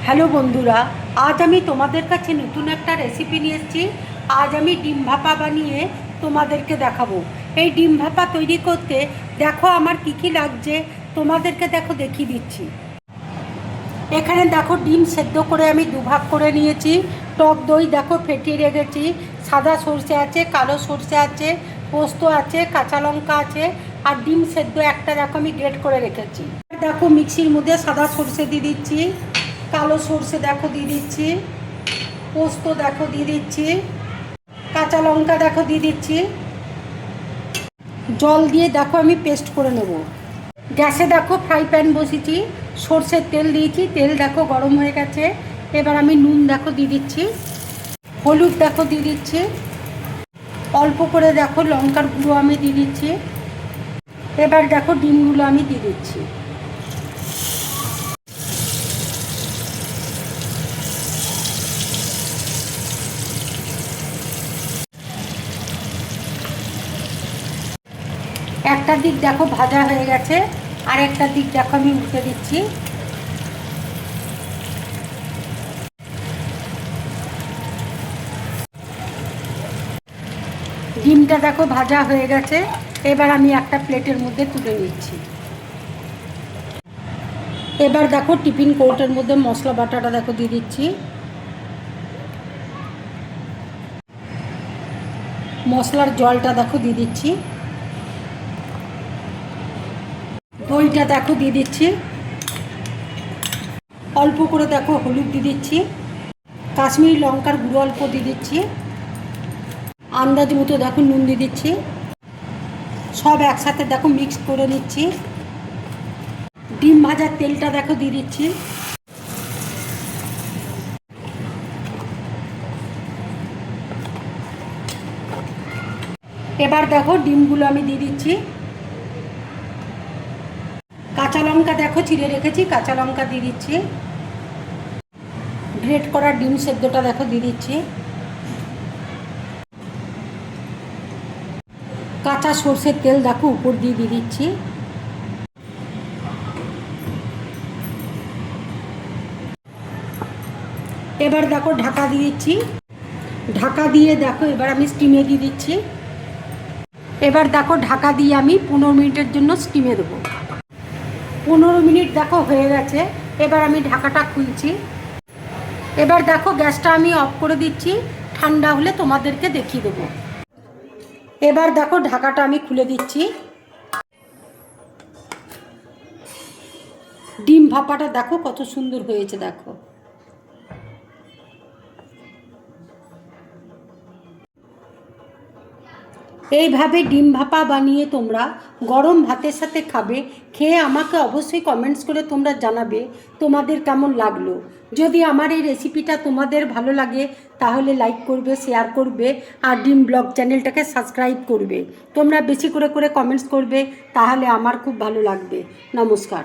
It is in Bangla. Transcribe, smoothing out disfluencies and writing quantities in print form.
হ্যালো বন্ধুরা, আজ আমি তোমাদের কাছে নতুন একটা রেসিপি নিয়ে এসেছি। আজ আমি ডিম ভাপা বানিয়ে তোমাদেরকে দেখাবো। এই ডিম ভাপা তৈরি করতে দেখো আমার কী কী লাগছে, তোমাদেরকে দেখিয়ে দিচ্ছি। এখানে দেখো ডিম সেদ্ধ করে আমি দুভাগ করে নিয়েছি। টক দই দেখো ফেটিয়ে রেখেছি। সাদা সর্ষে আছে, কালো সর্ষে আছে, পোস্ত আছে, কাঁচা লঙ্কা আছে, আর ডিম সেদ্ধ একটা দেখো আমি গ্রেট করে রেখেছি। দেখো মিক্সির মধ্যে সাদা সর্ষে দিয়ে দিচ্ছি, কালো সর্ষে দেখো দিয়ে দিচ্ছি, পোস্ত দেখো দিয়ে দিচ্ছি, কাঁচা লঙ্কা দেখো দিয়ে দিচ্ছি। জল দিয়ে দেখো আমি পেস্ট করে নেব। গ্যাসে দেখো ফ্রাই প্যান বসিয়েছি, সর্ষের তেল দিয়েছি, তেল দেখো গরম হয়ে গেছে। এবার আমি নুন দেখো দিয়ে দিচ্ছি, হলুদ দেখো দিয়ে দিচ্ছি, অল্প করে দেখো লঙ্কার গুঁড়ো আমি দিয়ে দিচ্ছি। এবার দেখো ডিমগুলো আমি দিয়ে দিচ্ছি। একটা দিক দেখো ভাজা হয়ে গেছে, আর একটা দিক দেখো আমি উল্টে দিচ্ছি। ডিমটা দেখো ভাজা হয়ে গেছে, এবার আমি একটা প্লেটের মধ্যে তুলে নিচ্ছি। এবার দেখো টিফিন কৌটোর মধ্যে মশলা বাটাটা দেখো দিয়ে দিচ্ছি। মশলার জলটা দেখো দিয়ে দিচ্ছি, দইটা দেখো দিয়ে দিচ্ছি, অল্প করে দেখো হলুদ দিয়ে দিচ্ছি, কাশ্মীরি লঙ্কার গুঁড়ো অল্প দিয়ে দিচ্ছি, আন্দাজ মতো দেখো নুন দিয়ে দিচ্ছি। সব একসাথে দেখো মিক্স করে নিচ্ছি। ডিম ভাজার তেলটা দেখো দিয়ে দিচ্ছি। এবার দেখো ডিমগুলো আমি দিয়ে দিচ্ছি। কাঁচা লঙ্কা দেখো চিড়ে রেখেছি, কাঁচা লঙ্কা দিয়ে দিচ্ছি। গ্রেট করা ডিম সেদ্ধটা দেখো দিয়ে দিচ্ছি। কাঁচা সর্ষের তেল দেখো উপর দিয়ে দিয়ে দিচ্ছি। এবার দেখো ঢাকা দিয়ে দিচ্ছি। ঢাকা দিয়ে দেখো এবার আমি স্টিমে দিয়ে দিচ্ছি। এবার দেখো ঢাকা দিয়ে আমি 15 মিনিটের জন্য স্টিমে দেবো। 15 মিনিট দেখো হয়ে গেছে, এবার আমি ঢাকাটা খুলছি। এবার দেখো গ্যাসটা আমি অফ করে দিচ্ছি, ঠান্ডা হলে তোমাদেরকে দেখিয়ে দেবো। এবার দেখো ঢাকাটা আমি খুলে দিচ্ছি। ডিম ভাপাটা দেখো কত সুন্দর হয়েছে দেখো। এইভাবে ডিম ভাপা বানিয়ে তোমরা গরম ভাতের সাথে খাবে। খেয়ে আমাকে অবশ্যই কমেন্টস করে তোমরা জানাবে তোমাদের কেমন লাগলো। যদি আমার এই রেসিপিটা তোমাদের ভালো লাগে তাহলে লাইক করবে, শেয়ার করবে, আর ডিম ব্লগ চ্যানেলটাকে সাবস্ক্রাইব করবে। তোমরা বেশি করে কমেন্টস করবে, তাহলে আমার খুব ভালো লাগবে। নমস্কার।